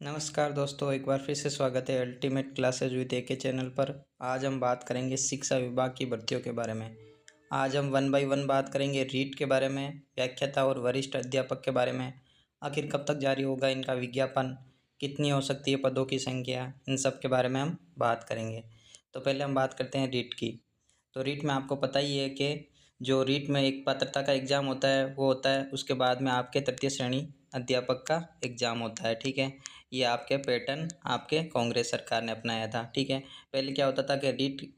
नमस्कार दोस्तों, एक बार फिर से स्वागत है ultimate classes with AK channel पर। आज हम बात करेंगे शिक्षा विभाग की भर्तियों के बारे में। आज हम वन बाय वन बात करेंगे रीट के बारे में, व्याख्याता और वरिष्ठ अध्यापक के बारे में। आखिर कब तक जारी होगा इनका विज्ञापन, कितनी हो सकती है पदों की संख्या, इन सब के बारे में हम बात करेंगे। तो पहले हम बात करते हैं रीट की। तो रीट में आपको पता ही है कि जो रीट में एक पात्रता का एग्ज़ाम होता है वो होता है, उसके बाद में आपके तृतीय श्रेणी अध्यापक का एग्ज़ाम होता है। ठीक है, ये आपके पैटर्न आपके कांग्रेस सरकार ने अपनाया था। ठीक है, पहले क्या होता था कि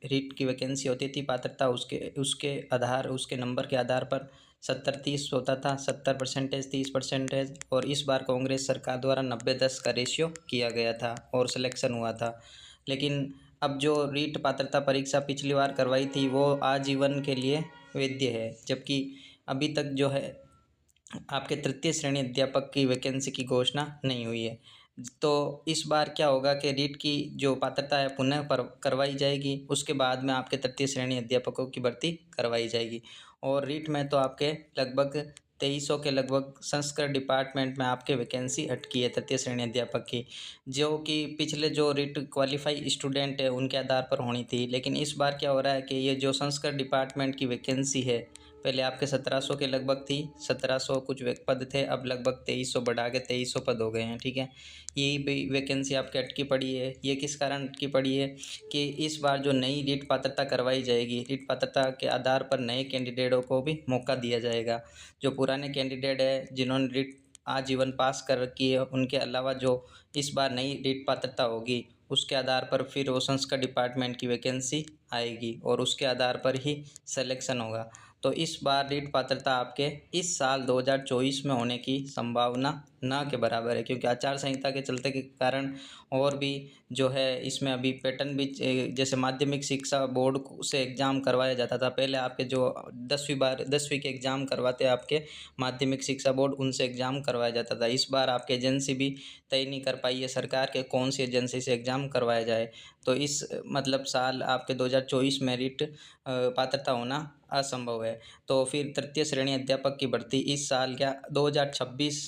रीट की वैकेंसी होती थी, पात्रता उसके उसके आधार उसके नंबर के आधार पर 70-30 होता था, 70% 30%। और इस बार कांग्रेस सरकार द्वारा 90-10 का रेशियो किया गया था और सिलेक्शन हुआ था। लेकिन अब जो रीट पात्रता परीक्षा पिछली बार करवाई थी वो आजीवन के लिए वैध है, जबकि अभी तक जो है आपके तृतीय श्रेणी अध्यापक की वैकेंसी की घोषणा नहीं हुई है। तो इस बार क्या होगा कि रीट की जो पात्रता है पुनः पर करवाई जाएगी, उसके बाद में आपके तृतीय श्रेणी अध्यापकों की भर्ती करवाई जाएगी। और रीट में तो आपके लगभग 2300 के लगभग संस्कृत डिपार्टमेंट में आपके वैकेंसी अटकी है तृतीय श्रेणी अध्यापक की, जो कि पिछले जो रीट क्वालिफाई स्टूडेंट है उनके आधार पर होनी थी। लेकिन इस बार क्या हो रहा है कि ये जो संस्कृत डिपार्टमेंट की वैकेंसी है, पहले आपके 1700 के लगभग थी, 1700 कुछ पद थे, अब लगभग 2300 बढ़ा के 2300 पद हो गए हैं। ठीक है, यही भी वैकेंसी आपकी अटकी पड़ी है। ये किस कारण अटकी पड़ी है कि इस बार जो नई रीट पात्रता करवाई जाएगी, रीट पात्रता के आधार पर नए कैंडिडेटों को भी मौका दिया जाएगा। जो पुराने कैंडिडेट है जिन्होंने रीट आजीवन पास कर रखी है, उनके अलावा जो इस बार नई रीट पात्रता होगी उसके आधार पर फिर वो संस्कृत डिपार्टमेंट की वैकेंसी आएगी और उसके आधार पर ही सिलेक्शन होगा। तो इस बार रीट पात्रता आपके इस साल 2024 में होने की संभावना न के बराबर है, क्योंकि आचार संहिता के चलते के कारण और भी जो है इसमें अभी पैटर्न भी जैसे माध्यमिक शिक्षा बोर्ड से एग्ज़ाम करवाया जाता था। पहले आपके जो 10वीं के एग्ज़ाम करवाते आपके माध्यमिक शिक्षा बोर्ड, उनसे एग्ज़ाम करवाया जाता था। इस बार आपकी एजेंसी भी तय नहीं कर पाई है सरकार के कौन सी एजेंसी से एग्ज़ाम करवाया जाए। तो इस मतलब साल आपके 2024 में रीट पात्रता होना असंभव है। तो फिर तृतीय श्रेणी अध्यापक की भर्ती इस साल क्या 2026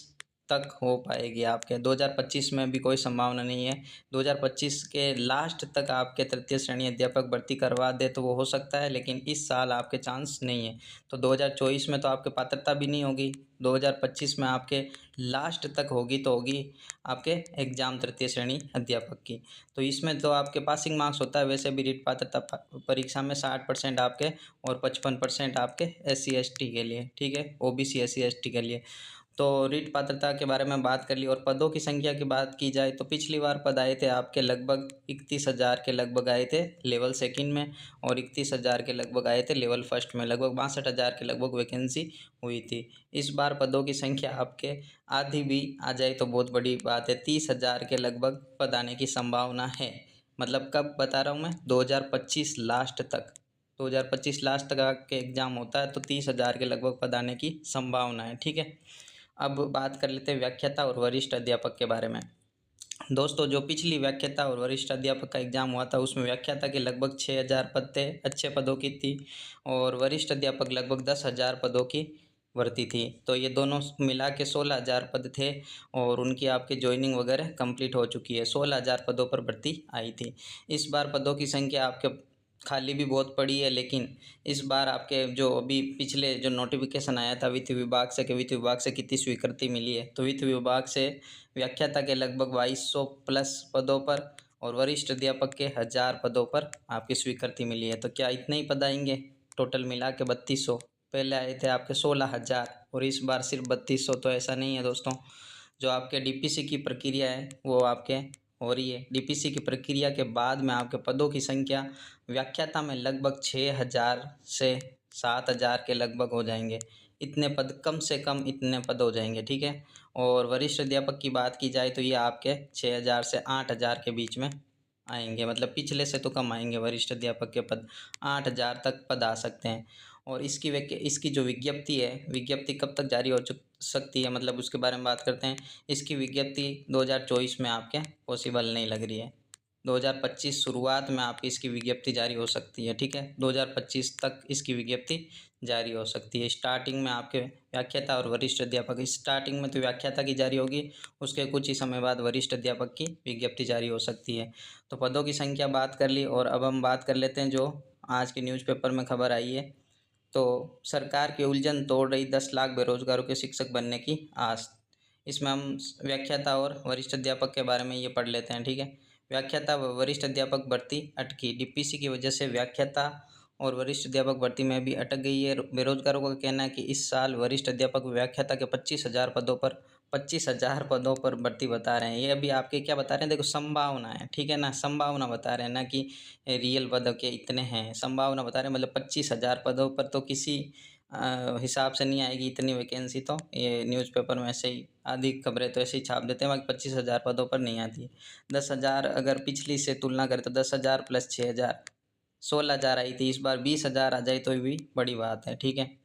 तक हो पाएगी आपके, 2025 में भी कोई संभावना नहीं है। 2025 के लास्ट तक आपके तृतीय श्रेणी अध्यापक भर्ती करवा दे तो वो हो सकता है, लेकिन इस साल आपके चांस नहीं है। तो 2024 में तो आपके पात्रता भी नहीं होगी, 2025 में आपके लास्ट तक होगी तो होगी आपके एग्ज़ाम तृतीय श्रेणी अध्यापक की। तो इसमें तो आपके पासिंग मार्क्स होता है, वैसे भी रीट पात्रता परीक्षा में 60% आपके और 55% आपके SC ST के लिए। ठीक है, OBC SC ST के लिए। तो रीट पात्रता के बारे में बात कर ली। और पदों की संख्या की बात की जाए तो पिछली बार पद आए थे आपके लगभग 31,000 के लगभग आए थे लेवल सेकंड में, और 31,000 के लगभग आए थे लेवल फर्स्ट में, लगभग 62,000 के लगभग वैकेंसी हुई थी। इस बार पदों की संख्या आपके आधी भी आ जाए तो बहुत बड़ी बात है, 30,000 के लगभग पद आने की संभावना है। मतलब कब बता रहा हूँ मैं, 2025 लास्ट तक, 2025 लास्ट तक के एग्ज़ाम होता है तो 30,000 के लगभग पद आने की संभावना है। ठीक है, अब बात कर लेते हैं व्याख्याता और वरिष्ठ अध्यापक के बारे में। दोस्तों, जो पिछली व्याख्याता और वरिष्ठ अध्यापक का एग्ज़ाम हुआ था उसमें व्याख्याता के लगभग 6,000 पद थे, अच्छे पदों की थी, और वरिष्ठ अध्यापक लगभग 10,000 पदों की भर्ती थी। तो ये दोनों मिला के 16,000 पद थे, और उनकी आपकी जॉइनिंग वगैरह कंप्लीट हो चुकी है। 16,000 पदों पर भर्ती आई थी। इस बार पदों की संख्या आपके खाली भी बहुत पड़ी है, लेकिन इस बार आपके जो अभी पिछले जो नोटिफिकेशन आया था वित्त विभाग से कि वित्त विभाग से कितनी स्वीकृति मिली है, तो वित्त विभाग से व्याख्याता के लगभग 2200 प्लस पदों पर और वरिष्ठ अध्यापक के 1000 पदों पर आपकी स्वीकृति मिली है। तो क्या इतने ही पद आएंगे? टोटल मिला के 3200। पहले आए थे आपके 16,000 और इस बार सिर्फ 3200। तो ऐसा नहीं है दोस्तों, जो आपके DPC की प्रक्रिया है वो आपके हो रही है। DPC की प्रक्रिया के बाद में आपके पदों की संख्या व्याख्याता में लगभग 6,000 से 7,000 के लगभग हो जाएंगे। इतने पद, कम से कम इतने पद हो जाएंगे। ठीक है, और वरिष्ठ अध्यापक की बात की जाए तो ये आपके 6,000 से 8,000 के बीच में आएंगे, मतलब पिछले से तो कम आएंगे। वरिष्ठ अध्यापक के पद 8,000 तक पद आ सकते हैं। और इसकी जो विज्ञप्ति है, विज्ञप्ति कब तक जारी हो सकती है, मतलब उसके बारे में बात करते हैं। इसकी विज्ञप्ति 2024 में आपके पॉसिबल नहीं लग रही है। 2025 शुरुआत में आपकी इसकी विज्ञप्ति जारी हो सकती है, ठीक है। 2025 तक इसकी विज्ञप्ति जारी हो सकती है। स्टार्टिंग में आपके व्याख्याता और वरिष्ठ अध्यापक, स्टार्टिंग में तो व्याख्याता की जारी होगी, उसके कुछ ही समय बाद वरिष्ठ अध्यापक की विज्ञप्ति जारी हो सकती है। तो पदों की संख्या बात कर ली, और अब हम बात कर लेते हैं जो आज के न्यूज़पेपर में खबर आई है। तो सरकार की उलझन तोड़ रही 10 लाख बेरोजगारों के शिक्षक बनने की आस। इसमें हम व्याख्याता और वरिष्ठ अध्यापक के बारे में ये पढ़ लेते हैं, ठीक है। व्याख्याता व वरिष्ठ अध्यापक भर्ती अटकी, डीपीसी की वजह से व्याख्याता और वरिष्ठ अध्यापक भर्ती में भी अटक गई है। बेरोजगारों का कहना है कि इस साल वरिष्ठ अध्यापक व व्याख्याता के 25,000 पदों पर भर्ती बता रहे हैं। ये अभी आपके क्या बता रहे हैं, देखो संभावना है, ठीक है ना, संभावना बता रहे हैं ना कि रियल पद के इतने हैं, संभावना बता रहे हैं। मतलब 25,000 पदों पर तो किसी हिसाब से नहीं आएगी इतनी वैकेंसी। तो ये न्यूज़पेपर में ऐसे ही आधी खबरें तो ऐसे ही छाप देते हैं, बाकी 25,000 पदों पर नहीं आती। 10,000 अगर पिछली से तुलना करें तो 10,000 प्लस 6,000 16,000 आई थी। इस बार 20,000 आ जाए तो भी बड़ी बात है, ठीक है।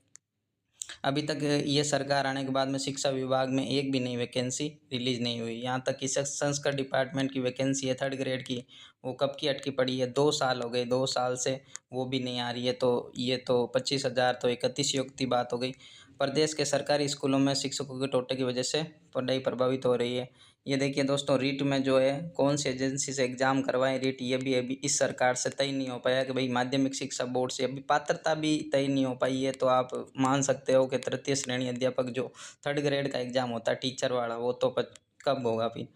अभी तक ये सरकार आने के बाद में शिक्षा विभाग में एक भी नई वैकेंसी रिलीज़ नहीं हुई। यहाँ तक कि संस्कृत डिपार्टमेंट की वैकेंसी है 3rd ग्रेड की, वो कब की अटकी पड़ी है, 2 साल हो गए, 2 साल से वो भी नहीं आ रही है। तो ये तो 25,000 तो एक अतिशयोक्ति बात हो गई। प्रदेश के सरकारी स्कूलों में शिक्षकों के टोटे की वजह से पढ़ाई प्रभावित हो रही है। ये देखिए दोस्तों, रीट में जो है कौन सी एजेंसी से एग्ज़ाम करवाएं रीट, ये भी अभी इस सरकार से तय नहीं हो पाया कि भाई माध्यमिक शिक्षा बोर्ड से अभी पात्रता भी तय नहीं हो पाई है। तो आप मान सकते हो कि तृतीय श्रेणी अध्यापक जो 3rd ग्रेड का एग्ज़ाम होता है टीचर वाला, वो तो कब होगा फिर।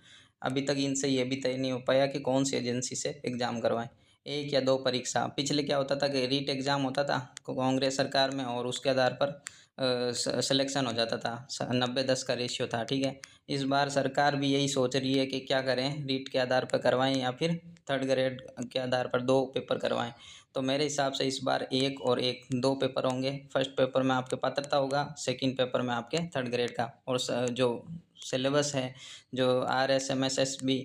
अभी तक इनसे ये भी तय नहीं हो पाया कि कौन सी एजेंसी से एग्ज़ाम करवाएं। 1 या 2 परीक्षा, पिछले क्या होता था कि रीट एग्ज़ाम होता था कांग्रेस सरकार में, और उसके आधार पर सिलेक्शन हो जाता था, 90-10 का रेशियो था, ठीक है। इस बार सरकार भी यही सोच रही है कि क्या करें, रीट के आधार पर करवाएं या फिर 3rd ग्रेड के आधार पर 2 पेपर करवाएं। तो मेरे हिसाब से इस बार 1 और 1 2 पेपर होंगे। फर्स्ट पेपर में आपके पात्रता होगा, सेकंड पेपर में आपके 3rd ग्रेड का। और जो सिलेबस है, जो RSMSSB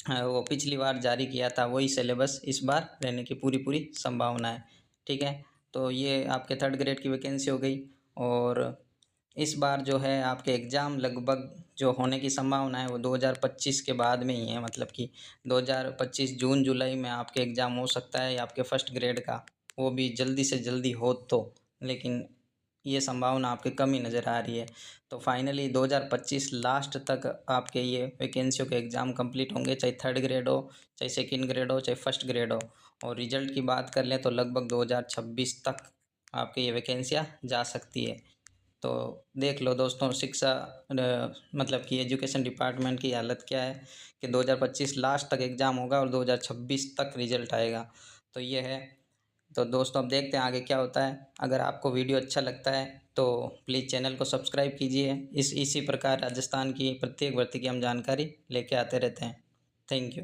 वो पिछली बार जारी किया था, वही सिलेबस इस बार रहने की पूरी पूरी संभावना है, ठीक है। तो ये आपके 3rd ग्रेड की वैकेंसी हो गई। और इस बार जो है आपके एग्ज़ाम लगभग जो होने की संभावना है वो 2025 के बाद में ही है। मतलब कि 2025 जून जुलाई में आपके एग्ज़ाम हो सकता है, या आपके 1st ग्रेड का, वो भी जल्दी से जल्दी हो तो। लेकिन ये संभावना आपकी कम ही नज़र आ रही है। तो फाइनली 2025 लास्ट तक आपके ये वैकेंसियों के एग्ज़ाम कंप्लीट होंगे, चाहे 3rd ग्रेड हो, चाहे 2nd ग्रेड हो, चाहे 1st ग्रेड हो। और रिजल्ट की बात कर लें तो लगभग 2026 तक आपकी ये वैकेंसियाँ जा सकती है। तो देख लो दोस्तों, शिक्षा मतलब कि एजुकेशन डिपार्टमेंट की हालत क्या है कि 2025 लास्ट तक एग्ज़ाम होगा और 2026 तक रिजल्ट आएगा। तो ये है। तो दोस्तों अब देखते हैं आगे क्या होता है। अगर आपको वीडियो अच्छा लगता है तो प्लीज़ चैनल को सब्सक्राइब कीजिए। इसी प्रकार राजस्थान की प्रत्येक भर्ती की हम जानकारी लेके आते रहते हैं। Thank you.